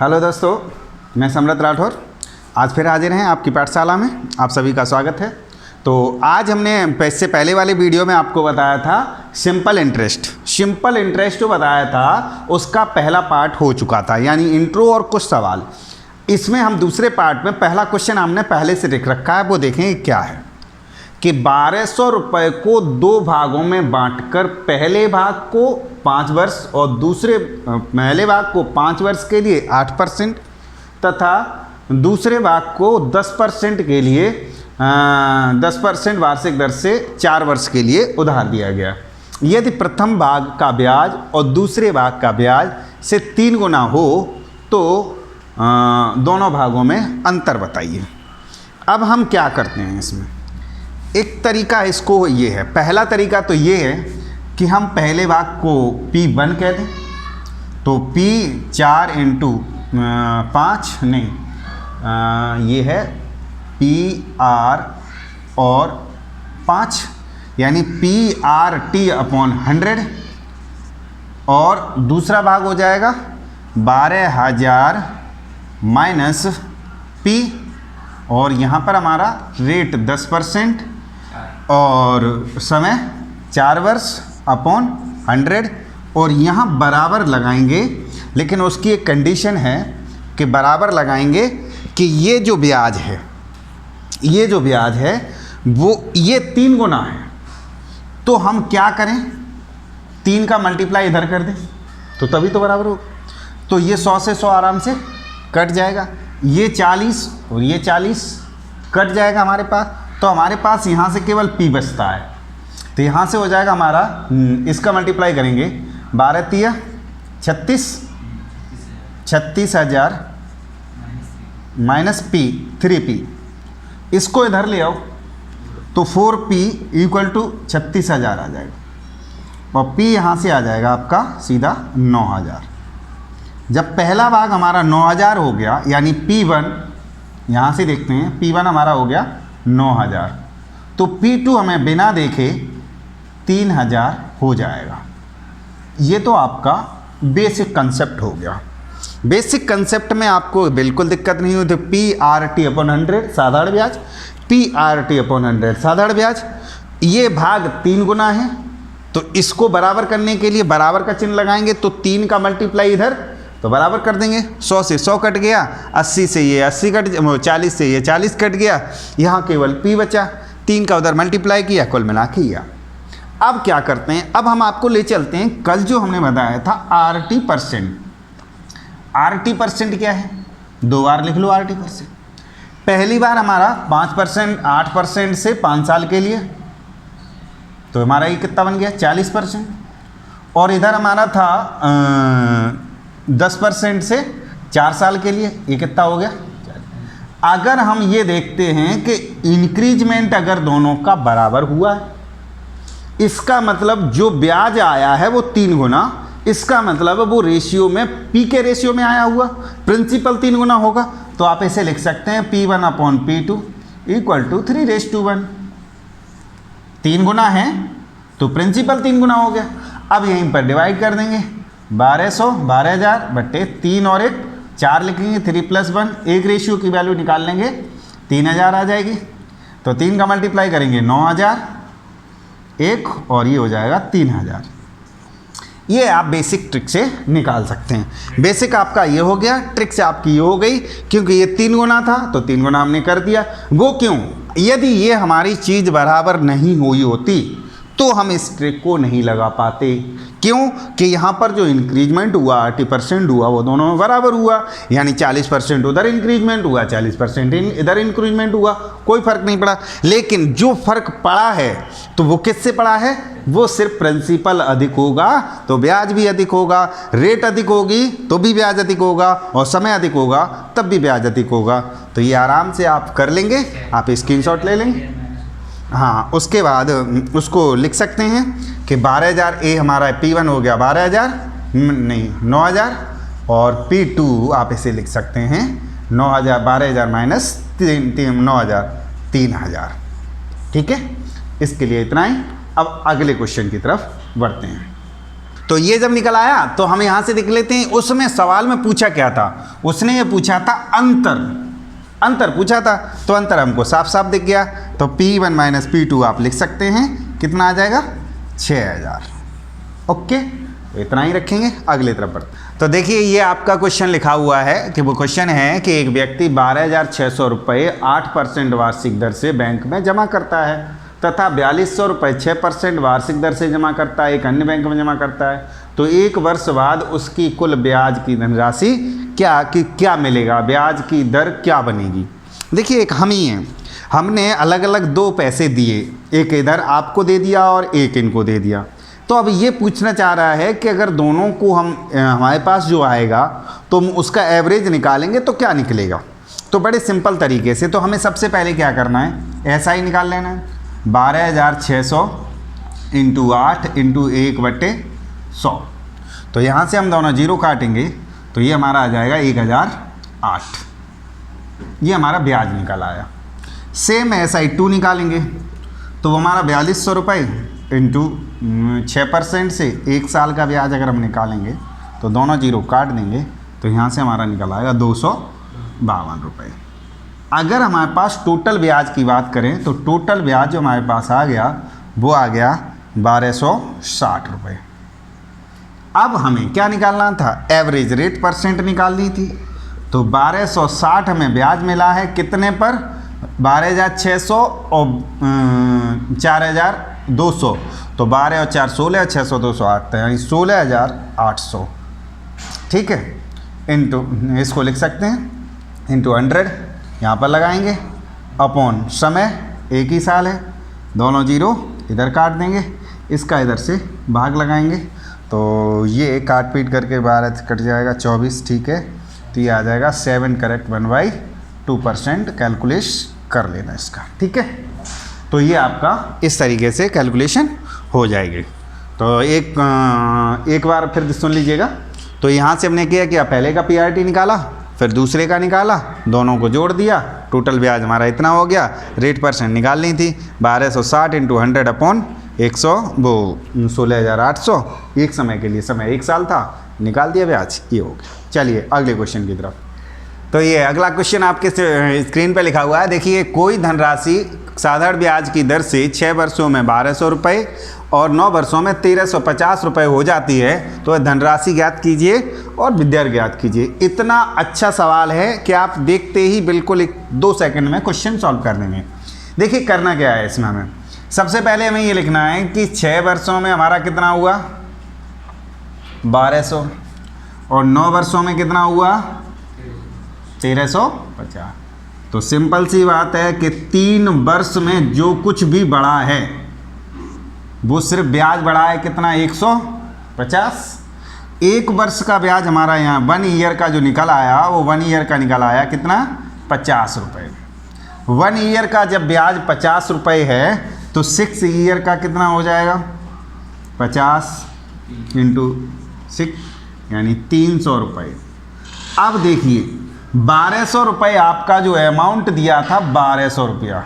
Hello दोस्तों, मैं सम्राट राठौर आज फिर हाजिर हैं आपकी पाठशाला में। आप सभी का स्वागत है। तो आज हमने इससे पहले वाले वीडियो में आपको बताया था सिंपल इंटरेस्ट जो बताया था उसका पहला पार्ट हो चुका था, यानी इंट्रो और कुछ सवाल। इसमें हम दूसरे पार्ट में पहला क्वेश्चन हमने पहले से लिख रखा है, वो देखेंगे क्या है कि 1200 रुपये को दो भागों में बांटकर पहले भाग को 5 वर्ष और दूसरे पहले भाग को 5 वर्ष के लिए 8% तथा दूसरे भाग को 10% के लिए 10% वार्षिक दर से 4 वर्ष के लिए उधार दिया गया। यदि प्रथम भाग का ब्याज और दूसरे भाग का ब्याज से 3 गुना हो तो दोनों भागों में अंतर बताइए। अब हम क्या करते हैं, इसमें एक तरीका इसको ये है। पहला तरीका तो ये है कि हम पहले भाग को P1 कह दें, तो P 4 × 5 नहीं, ये है PR और 5 यानी PRT/100 और दूसरा भाग हो जाएगा 12,000 माइनस P और यहाँ पर हमारा रेट 10% और समय 4 वर्ष अपॉन 100 और यहाँ बराबर लगाएंगे, लेकिन उसकी एक कंडीशन है कि बराबर लगाएंगे कि ये जो ब्याज है वो ये 3 गुना है। तो हम क्या करें, 3 का मल्टीप्लाई इधर कर दें तो तभी तो बराबर हो। तो ये 100 से 100 आराम से कट जाएगा, ये 40 और ये 40 कट जाएगा हमारे पास। तो हमारे पास यहाँ से केवल P बचता है, तो यहाँ से हो जाएगा हमारा, इसका मल्टीप्लाई करेंगे 12 × 36 36,000 माइनस P 3P, इसको इधर ले आओ तो 4P = 36,000 आ जाएगा और P यहाँ से आ जाएगा आपका सीधा 9,000। जब पहला भाग हमारा 9,000 हो गया, यानी P1 यहाँ से देखते हैं, P1 हमारा हो गया 9,000, तो P2 हमें बिना देखे 3,000 हो जाएगा। ये तो आपका बेसिक कंसेप्ट हो गया। बेसिक कंसेप्ट में आपको बिल्कुल दिक्कत नहीं हुई। तो PRT/100 साधारण ब्याज, PRT/100 साधारण ब्याज, ये भाग 3 गुना है तो इसको बराबर करने के लिए बराबर का चिन्ह लगाएंगे, तो 3 का मल्टीप्लाई इधर तो बराबर कर देंगे। 100 से 100 कट गया, 80 से ये 80 कट, 40 से ये 40 कट गया, यहाँ केवल P बचा, 3 का उधर मल्टीप्लाई किया, कुल मिला के किया। अब क्या करते हैं, अब हम आपको ले चलते हैं कल जो हमने बताया था RT%। RT% क्या है, 2 बार लिख लो RT%। पहली बार हमारा 5% 8% से 5 साल के लिए, तो हमारा ये कितना बन गया 40%, और इधर हमारा था 10% से 4 साल के लिए, ये कितना हो गया। अगर हम ये देखते हैं कि इंक्रीजमेंट अगर दोनों का बराबर हुआ है, इसका मतलब जो ब्याज आया है वो 3 गुना, इसका मतलब वो रेशियो में P के रेशियो में आया हुआ, प्रिंसिपल 3 गुना होगा। तो आप इसे लिख सकते हैं P1/P2 = 3:1। 3 गुना है तो प्रिंसिपल 3 गुना हो गया। अब यहीं पर डिवाइड कर देंगे, 12,000 बट्टे 3 और 1 4 लिखेंगे, 3 + 1, एक रेशियो की वैल्यू निकाल लेंगे 3,000 आ जाएगी। तो 3 का मल्टीप्लाई करेंगे 9,000 1 और ये हो जाएगा 3,000। ये आप बेसिक ट्रिक से निकाल सकते हैं। बेसिक आपका ये हो गया, ट्रिक से आपकी ये हो गई, क्योंकि ये 3 गुना था तो 3 गुना हमने कर दिया। वो क्यों, यदि ये हमारी चीज़ बराबर नहीं हुई होती तो हम इस ट्रिक को नहीं लगा पाते। क्यों कि यहाँ पर जो इंक्रीजमेंट हुआ 80% हुआ, वो दोनों में बराबर हुआ, यानी 40% उधर इंक्रीजमेंट हुआ, 40% इधर इंक्रीजमेंट हुआ, कोई फ़र्क नहीं पड़ा। लेकिन जो फ़र्क पड़ा है तो वो किससे पड़ा है, वो सिर्फ प्रिंसिपल अधिक होगा तो ब्याज भी अधिक होगा, रेट अधिक होगी तो भी ब्याज अधिक होगा, और समय अधिक होगा तब भी ब्याज अधिक होगा। तो ये आराम से आप कर लेंगे, आप स्क्रीनशॉट ले लेंगे। हाँ, उसके बाद उसको लिख सकते हैं कि 12,000 ए हमारा P1 हो गया 12,000 नहीं 9,000, और P2 आप इसे लिख सकते हैं 9,000 12,000 माइनस 9,000 3,000। ठीक है, इसके लिए इतना ही। अब अगले क्वेश्चन की तरफ बढ़ते हैं। तो ये जब निकल आया तो हम यहाँ से देख लेते हैं उसमें सवाल में पूछा क्या था। उसने ये पूछा था अंतर पूछा था, तो अंतर हमको साफ साफ दिख गया। तो P1 माइनस P2 आप लिख सकते हैं, कितना आ जाएगा 6000। ओके, तो इतना ही रखेंगे, अगले तरफ बढ़ते। तो देखिए ये आपका क्वेश्चन लिखा हुआ है कि वो क्वेश्चन है कि एक व्यक्ति 12,600 रुपये 8% वार्षिक दर से बैंक में जमा करता है तथा 4,200 रुपये 6% वार्षिक दर से जमा करता है, एक अन्य बैंक में जमा करता है। तो एक वर्ष बाद उसकी कुल ब्याज की धनराशि क्या मिलेगा, ब्याज की दर क्या बनेगी। देखिए एक हम ही हैं, हमने अलग अलग दो पैसे दिए, एक इधर आपको दे दिया और एक इनको दे दिया। तो अब ये पूछना चाह रहा है कि अगर दोनों को हमारे पास जो आएगा तो हम उसका एवरेज निकालेंगे तो क्या निकलेगा। तो बड़े सिंपल तरीके से, तो हमें सबसे पहले क्या करना है, ऐसा ही निकाल लेना है 12,600 इंटू 8 इंटू 1/100। तो यहाँ से हम दोनों जीरो काटेंगे तो ये हमारा आ जाएगा 1008। ये हमारा ब्याज निकल आया। सेम SI2 निकालेंगे तो वो हमारा 4,200 रुपये इंटू 6% से 1 साल का ब्याज अगर हम निकालेंगे तो दोनों जीरो काट देंगे तो यहाँ से हमारा निकल आएगा 252 रुपये। अगर हमारे पास टोटल ब्याज की बात करें तो टोटल ब्याज जो हमारे पास आ गया वो आ गया 1260 रुपये। अब हमें क्या निकालना था, एवरेज रेट परसेंट निकालनी थी। तो 1260 हमें ब्याज मिला है कितने पर, 12,600 और 4,200। तो 12 और 4 16, 600 200 8 यानी 16,800। ठीक है, इंटू इसको लिख सकते हैं इंटू 100 यहाँ पर लगाएंगे अपॉन समय, एक ही साल है, दोनों जीरो इधर काट देंगे, इसका इधर से भाग लगाएंगे तो ये काट पीट करके 12 कट जाएगा 24। ठीक है, तो ये आ जाएगा 7 करेक्ट 1/2% कैलकुलेट कर लेना इसका। ठीक है, तो ये आपका इस तरीके से कैलकुलेशन हो जाएगी। तो एक बार फिर सुन लीजिएगा। तो यहाँ से हमने क्या पहले का PRT निकाला, फिर दूसरे का निकाला, दोनों को जोड़ दिया, टोटल ब्याज हमारा इतना हो गया। रेट परसेंट निकालनी थी 1260 इंटू 100 अपॉन 100 वो 16,800। एक समय के लिए, समय 1 साल था, निकाल दिया ब्याज, ये हो गया। चलिए अगले क्वेश्चन की तरफ। तो ये अगला क्वेश्चन आपके स्क्रीन पे लिखा हुआ है। देखिए कोई धनराशि साधारण ब्याज की दर से 6 वर्षों में 1,200 रुपये और 9 वर्षों में 1,350 रुपये हो जाती है, तो धनराशि ज्ञात कीजिए और विद्यार्थ ज्ञात कीजिए। इतना अच्छा सवाल है कि आप देखते ही बिल्कुल 2 सेकंड में क्वेश्चन सॉल्व कर देंगे। देखिए करना क्या है इसमें, हमें सबसे पहले हमें ये लिखना है कि 6 वर्षों में हमारा कितना हुआ 1,200 और 9 वर्षों में कितना हुआ 1,350। तो सिंपल सी बात है कि 3 वर्ष में जो कुछ भी बढ़ा है वो सिर्फ ब्याज बढ़ा है कितना 150। 1 वर्ष का ब्याज हमारा यहाँ 1 ईयर का जो निकल आया वो 1 ईयर का निकल आया कितना 50 रुपये। 1 ईयर का जब ब्याज 50 रुपये है तो 6 ईयर का कितना हो जाएगा 50 इंटू 6 यानी 300 रुपये। अब देखिए 1,200 रुपये आपका जो अमाउंट दिया था 1,200 रुपया,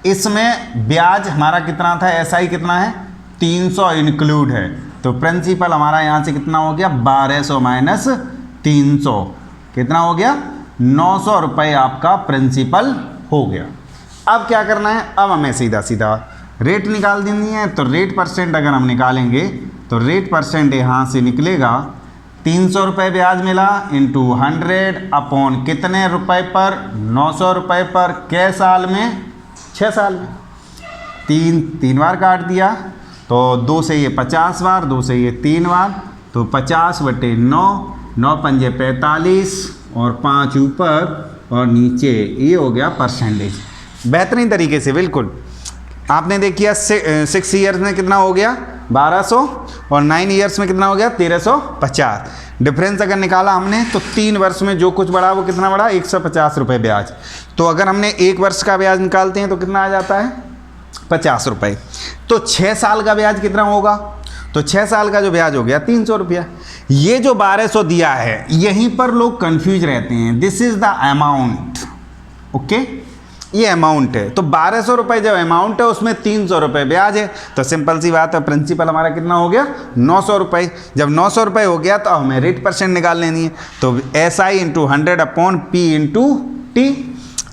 इसमें ब्याज हमारा कितना था, SI कितना है 300 इंक्लूड है। तो प्रिंसिपल हमारा यहाँ से कितना हो गया 1,200 माइनस 300 कितना हो गया 900 रुपये आपका प्रिंसिपल हो गया। अब क्या करना है, अब हमें सीधा सीधा रेट निकाल देनी है। तो रेट परसेंट अगर हम निकालेंगे तो रेट परसेंट यहाँ से निकलेगा 300 रुपये ब्याज मिला इंटू 100 अपॉन कितने रुपए पर 900 रुपये पर, कै साल में 6 साल में। 3 बार काट दिया तो 2 से ये 50 बार, 2 से ये 3 बार, तो 50/9, 9 पंजे 45 और 5 ऊपर और नीचे, ये हो गया परसेंटेज। बेहतरीन तरीके से बिल्कुल आपने देखिए 6 ईयर्स में कितना हो गया 1,200 और 9 ईयर्स में कितना हो गया 1,350। डिफरेंस अगर निकाला हमने तो 3 वर्ष में जो कुछ बढ़ा वो कितना बढ़ा 150 रुपये ब्याज। तो अगर हमने 1 वर्ष का ब्याज निकालते हैं तो कितना आ जाता है 50 रुपये। तो 6 साल का ब्याज कितना होगा, तो 6 साल का जो ब्याज हो गया 300 रुपया। ये जो 1,200 दिया है यहीं पर लोग कंफ्यूज रहते हैं, this is the amount. Okay, ये अमाउंट है, तो 1200 रुपये जब अमाउंट है उसमें 300 रुपये ब्याज है, तो सिंपल सी बात है प्रिंसिपल हमारा कितना हो गया 900 रुपये। जब 900 रुपये हो गया तो हमें रेट परसेंट निकाल लेनी है, तो SI into 100 upon P into T।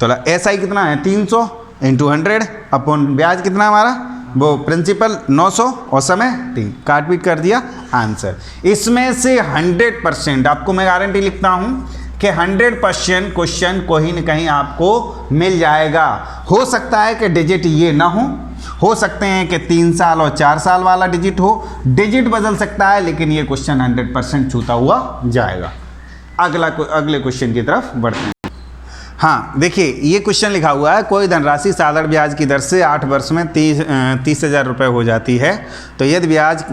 तो SI कितना है 300 इंटू 100 अपॉन ब्याज कितना हमारा वो प्रिंसिपल 900 और समय 3, काट पीट कर दिया आंसर। इसमें से 100% आपको मैं गारंटी लिखता हूँ कि 100% क्वेश्चन कहीं न कहीं आपको मिल जाएगा। हो सकता है कि डिजिट ये ना हो सकते हैं कि 3 साल और 4 साल वाला डिजिट हो, डिजिट बदल सकता है, लेकिन ये क्वेश्चन 100% छूता हुआ जाएगा। अगले क्वेश्चन की तरफ बढ़ते हैं। हाँ देखिए, ये क्वेश्चन लिखा हुआ है, कोई धनराशि साधारण ब्याज की दर से 8 वर्ष में 30,000 रुपये हो जाती है, तो यदि ब्याज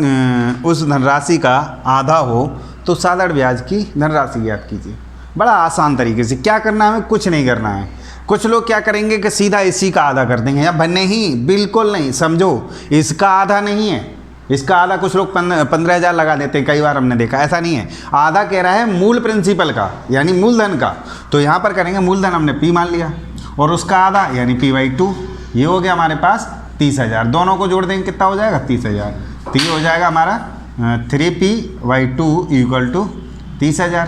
उस धनराशि का आधा हो तो साधारण ब्याज की धनराशि ज्ञात कीजिए। बड़ा आसान तरीके से क्या करना है, हमें कुछ नहीं करना है। कुछ लोग क्या करेंगे कि सीधा इसी का आधा कर देंगे, या नहीं, बिल्कुल नहीं। समझो, इसका आधा नहीं है, इसका आधा कुछ लोग 15,000 लगा देते हैं, कई बार हमने देखा। ऐसा नहीं है, आधा कह रहा है मूल प्रिंसिपल का यानी मूलधन का, तो यहाँ पर करेंगे मूलधन हमने P मान लिया और उसका आधा यानी P/2, ये हो गया हमारे पास 30,000। दोनों को जोड़ देंगे कितना हो जाएगा 30,000, तो ये हो जाएगा हमारा 3P/2 इक्वल टू 30,000।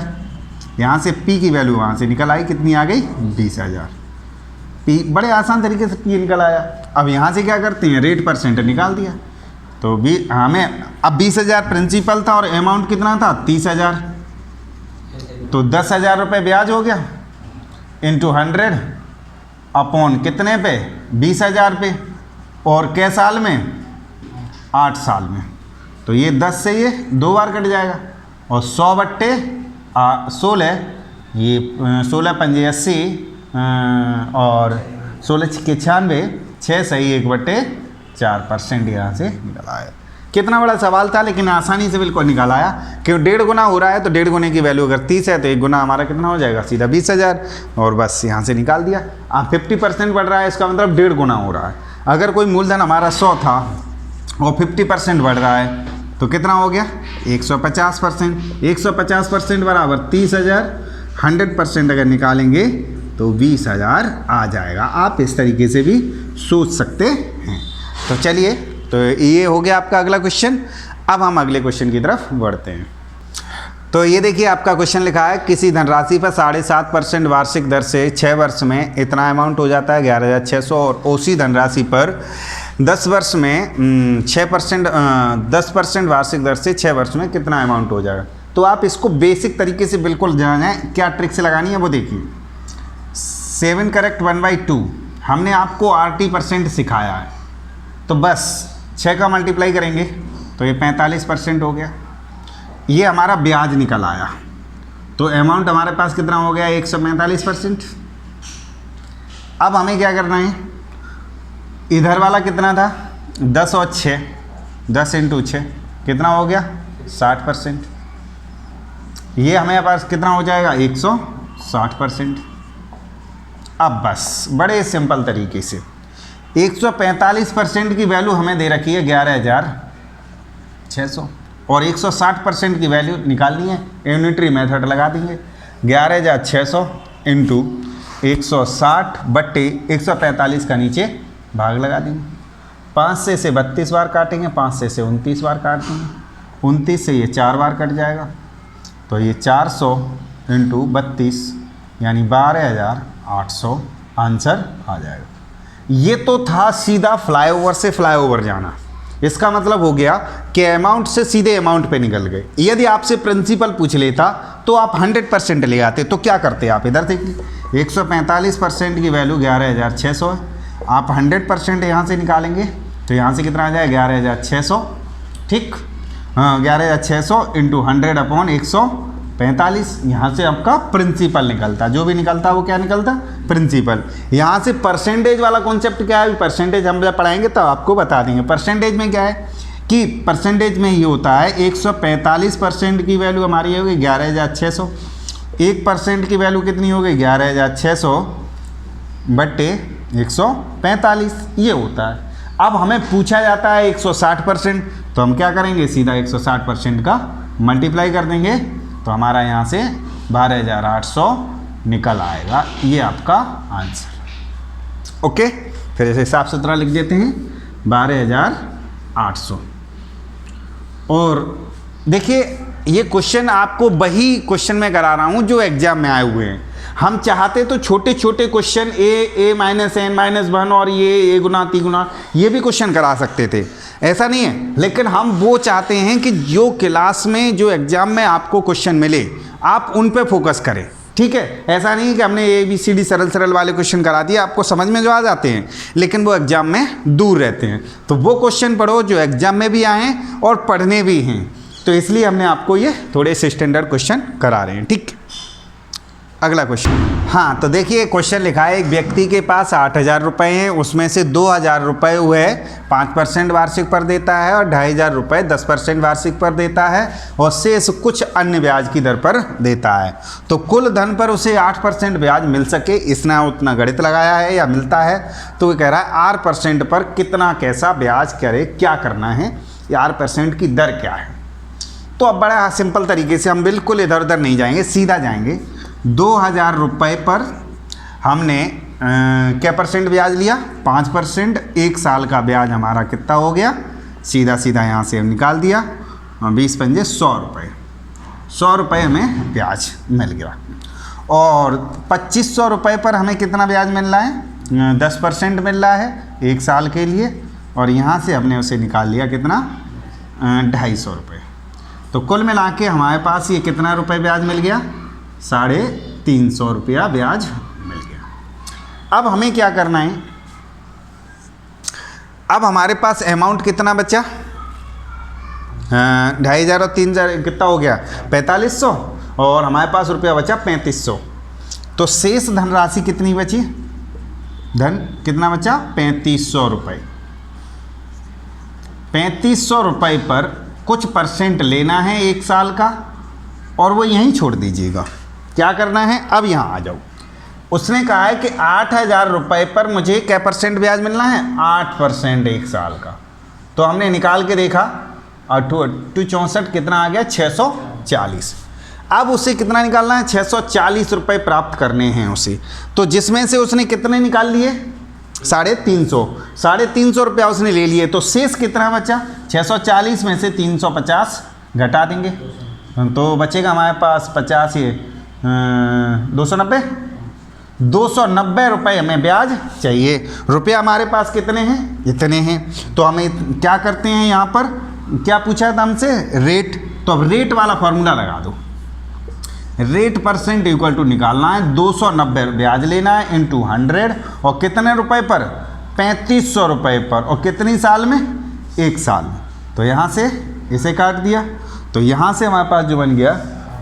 यहाँ से P की वैल्यू वहाँ से निकल आई, कितनी आ गई 20,000। P बड़े आसान तरीके से P निकल आया। अब यहाँ से क्या करते हैं, रेट परसेंट निकाल दिया, तो भी हमें अब 20,000 प्रिंसिपल था और अमाउंट कितना था 30,000, तो 10,000 रुपये ब्याज हो गया इंटू 100 अपॉन कितने पे 20,000 पे, और कै साल में 8 साल में, तो ये 10 से ये 2 बार कट जाएगा, और 100/16, ये 16×5 80 और 16×96, 6 सही 1/4% यहाँ से निकल आया। कितना बड़ा सवाल था, लेकिन आसानी से बिल्कुल निकाल आया। क्यों 1.5 गुना हो रहा है, तो 1.5 गुने की वैल्यू अगर 30 है तो 1 गुना हमारा कितना हो जाएगा सीधा 20,000, और बस यहाँ से निकाल दिया। 50% बढ़ रहा है, इसका मतलब 1.5 गुना हो रहा है। अगर कोई मूलधन हमारा 100 था और 50% बढ़ रहा है तो कितना हो गया 150%। 150% बराबर 30,000, 100% अगर निकालेंगे तो 20,000 आ जाएगा। आप इस तरीके से भी सोच सकते हैं। तो चलिए, तो ये हो गया आपका अगला क्वेश्चन। अब हम अगले क्वेश्चन की तरफ बढ़ते हैं। तो ये देखिए, आपका क्वेश्चन लिखा है, किसी धनराशि पर 7.5% वार्षिक दर से 6 वर्ष में इतना अमाउंट हो जाता है 11,600, और उसी धनराशि पर 10 वर्ष में 10% वार्षिक दर से 6 वर्ष में कितना अमाउंट हो जाएगा। तो आप इसको बेसिक तरीके से बिल्कुल जानें, क्या ट्रिक से लगानी है वो देखिए। 7 करेक्ट 1/2 हमने आपको RT% सिखाया है, तो बस 6 का मल्टीप्लाई करेंगे तो ये 45% हो गया। ये हमारा ब्याज निकल आया, तो अमाउंट हमारे पास कितना हो गया 145%। अब हमें क्या करना है, इधर वाला कितना था 10 और 6, 10 × 6 कितना हो गया 60%। ये हमें पास कितना हो जाएगा 160%। अब बस बड़े सिंपल तरीके से 145% की वैल्यू हमें दे रखी है 11,600, और 160% की वैल्यू निकालनी है, यूनिटरी मेथड लगा देंगे। 11,600 इंटू 160/145 का नीचे भाग लगा देंगे। 5 से इसे 32 बार काटेंगे, 5 से इसे 29 बार काट देंगे, 29 से ये 4 बार कट जाएगा, तो ये 400 इंटू 32 यानी 12,800 आंसर आ जाएगा। ये तो था सीधा फ्लाईओवर से फ्लाईओवर जाना। इसका मतलब हो गया कि अमाउंट से सीधे अमाउंट पे निकल गए। यदि आपसे प्रिंसिपल पूछ लेता तो आप 100% ले आते, तो क्या करते आप, इधर देखिए 145% की वैल्यू 11,600 है, आप 100% यहाँ से निकालेंगे तो यहाँ से कितना आ जाए 11,600, ठीक। हाँ 11,600 इंटू 100 अपॉन 145, यहाँ से आपका प्रिंसिपल निकलता, जो भी निकलता वो क्या निकलता प्रिंसिपल। यहाँ से परसेंटेज वाला कॉन्सेप्ट क्या है, परसेंटेज हम जब पढ़ाएंगे तब आपको बता देंगे। परसेंटेज में क्या है कि परसेंटेज में ये होता है 145% की वैल्यू हमारी होगी 11,600, 1% की वैल्यू कितनी हो गई 11,600/145, ये होता है। अब हमें पूछा जाता है 160%, तो हम क्या करेंगे सीधा 160% का मल्टीप्लाई कर देंगे, तो हमारा यहाँ से 12,800 निकल आएगा। ये आपका आंसर। ओके, फिर ऐसे साफ सुथरा लिख देते हैं 12,800। और देखिए ये क्वेश्चन आपको वही क्वेश्चन में करा रहा हूँ जो एग्जाम में आए हुए हैं। हम चाहते तो छोटे छोटे question a minus n minus 1 और ये a गुना t गुना ये भी क्वेश्चन करा सकते थे, ऐसा नहीं है, लेकिन हम वो चाहते हैं कि जो क्लास में जो एग्जाम में आपको क्वेश्चन मिले आप उन पे फोकस करें, ठीक है। ऐसा नहीं है कि हमने ABCD सरल सरल वाले क्वेश्चन करा दिए, आपको समझ में जो आ जाते हैं लेकिन वो एग्जाम में दूर रहते हैं, तो वो क्वेश्चन पढ़ो जो एग्जाम में भी आए और पढ़ने भी हैं। तो इसलिए हमने आपको ये थोड़े से स्टैंडर्ड क्वेश्चन करा रहे हैं, ठीक। अगला क्वेश्चन, हाँ तो देखिए क्वेश्चन लिखा है एक व्यक्ति के पास 8,000 रुपये हैं, उसमें से 2,000 रुपये हुए 5% वार्षिक पर देता है और 2,500 रुपये 10% वार्षिक पर देता है और शेष कुछ अन्य ब्याज की दर पर देता है। तो कुल धन पर उसे 8% ब्याज मिल सके, इसने उतना गणित लगाया है या मिलता है, तो वो कह रहा है R% पर कितना कैसा ब्याज करे, क्या करना है, या R% की दर क्या है। तो अब बड़ा सिंपल तरीके से हम बिल्कुल इधर उधर नहीं जाएंगे, सीधा जाएंगे। 2,000 रुपये पर हमने क्या परसेंट ब्याज लिया, 5%, एक साल का ब्याज हमारा कितना हो गया, सीधा सीधा यहाँ से हम निकाल दिया, 20 पंजे 100 रुपये, 100 रुपये हमें ब्याज मिल गया। और 2,500 रुपये पर हमें कितना ब्याज मिल रहा है, 10% मिल रहा है एक साल के लिए, और यहाँ से हमने उसे निकाल लिया कितना, 250 रुपये। तो कुल मिला के हमारे पास ये कितना रुपये ब्याज मिल गया, 350 रुपया ब्याज मिल गया। अब हमें क्या करना है, अब हमारे पास अमाउंट कितना बचा, 2,500 और 3,000 कितना हो गया 4,500, और हमारे पास रुपया बचा 3,500। तो शेष धनराशि कितनी बची, धन कितना बचा 3,500 रुपये। 3,500 रुपये पर कुछ परसेंट लेना है एक साल का और वो यहीं छोड़ दीजिएगा। क्या करना है, अब यहाँ आ जाओ। उसने कहा है कि 8,000 रुपये पर मुझे क्या परसेंट ब्याज मिलना है, 8% एक साल का। तो हमने निकाल के देखा, 8×8 कितना आ गया, 640। अब उसे कितना निकालना है, 640 रुपये प्राप्त करने हैं उसे। तो जिसमें से उसने कितने निकाल लिए, 350 रुपया उसने ले लिए। तो शेष कितना बचा, 640 में से 350 घटा देंगे तो बचेगा हमारे पास 50, ये 290 रुपये हमें ब्याज चाहिए। रुपया हमारे पास कितने हैं, इतने हैं। तो हमें क्या करते हैं, यहाँ पर क्या पूछा था हमसे, रेट। तो अब रेट वाला फॉर्मूला लगा दो, रेट परसेंट इक्वल टू निकालना है, 290 ब्याज लेना है इंटू 100, और कितने रुपए पर, 3,500 रुपये पर, और कितनी साल में, एक साल में। तो यहाँ से इसे काट दिया, तो यहाँ से हमारे पास जो बन गया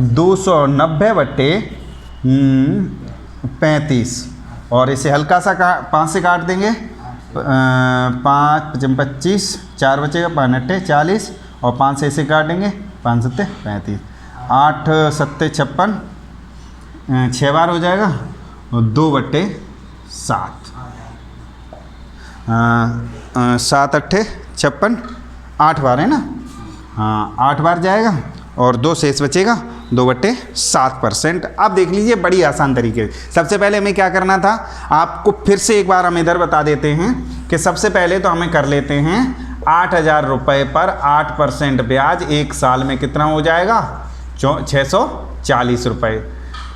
290/35, और इसे हल्का सा 5 से काट देंगे, 5 × 25, 4 बचेगा, 5 × 8 40, और 5 से इसे काटेंगे, 5 × 7 35, 8 × 7 56, 6 बार हो जाएगा, और 2/7, 7 × 8 56, 8 बार है ना, हाँ 8 बार जाएगा, और 2 शेष बचेगा, 2/7%। अब देख लीजिए बड़ी आसान तरीके से। सबसे पहले हमें क्या करना था, आपको फिर से एक बार हम इधर बता देते हैं कि सबसे पहले तो हमें कर लेते हैं 8,000 रुपये पर 8% ब्याज एक साल में कितना हो जाएगा, 640 रुपये,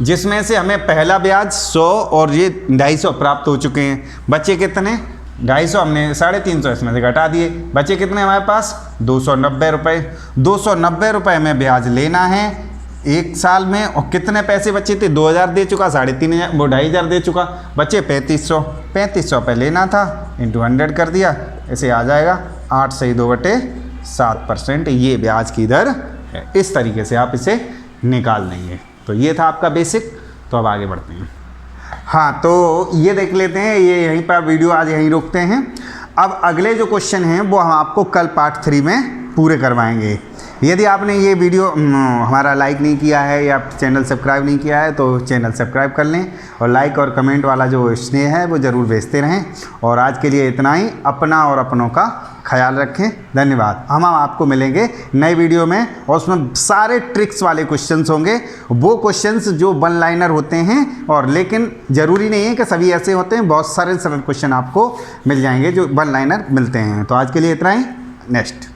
जिसमें से हमें पहला ब्याज 100 और ये 250 प्राप्त हो चुके हैं। बचे कितने, 250 हमने 350 इसमें से घटा दिए, बचे कितने हमारे पास, 290 रुपये। 290 रुपये में ब्याज लेना है एक साल में, और कितने पैसे बचे थे, 2,000 दे चुका, 3,500 वो 2,500 दे चुका, बचे 3,500 पे लेना था, इंटू 100 कर दिया, ऐसे आ जाएगा 8 सही 2/7%। ये ब्याज की दर है, इस तरीके से आप इसे निकाल देंगे। तो ये था आपका बेसिक। तो अब आगे बढ़ते हैं। हाँ तो ये देख लेते हैं, ये यहीं पर वीडियो आज यहीं रोकते हैं। अब अगले जो क्वेश्चन हैं वो हम आपको कल पार्ट 3 में पूरे करवाएंगे। यदि आपने ये वीडियो हमारा लाइक नहीं किया है या चैनल सब्सक्राइब नहीं किया है तो चैनल सब्सक्राइब कर लें और लाइक और कमेंट वाला जो स्नेह है वो ज़रूर भेजते रहें। और आज के लिए इतना ही। अपना और अपनों का ख्याल रखें। धन्यवाद। हम आपको मिलेंगे नए वीडियो में और उसमें सारे ट्रिक्स वाले क्वेश्चंस होंगे, वो क्वेश्चंस जो वन लाइनर होते हैं, और लेकिन ज़रूरी नहीं है कि सभी ऐसे होते हैं, बहुत सारे सरल क्वेश्चन आपको मिल जाएंगे जो वन लाइनर मिलते हैं। तो आज के लिए इतना ही। नेक्स्ट।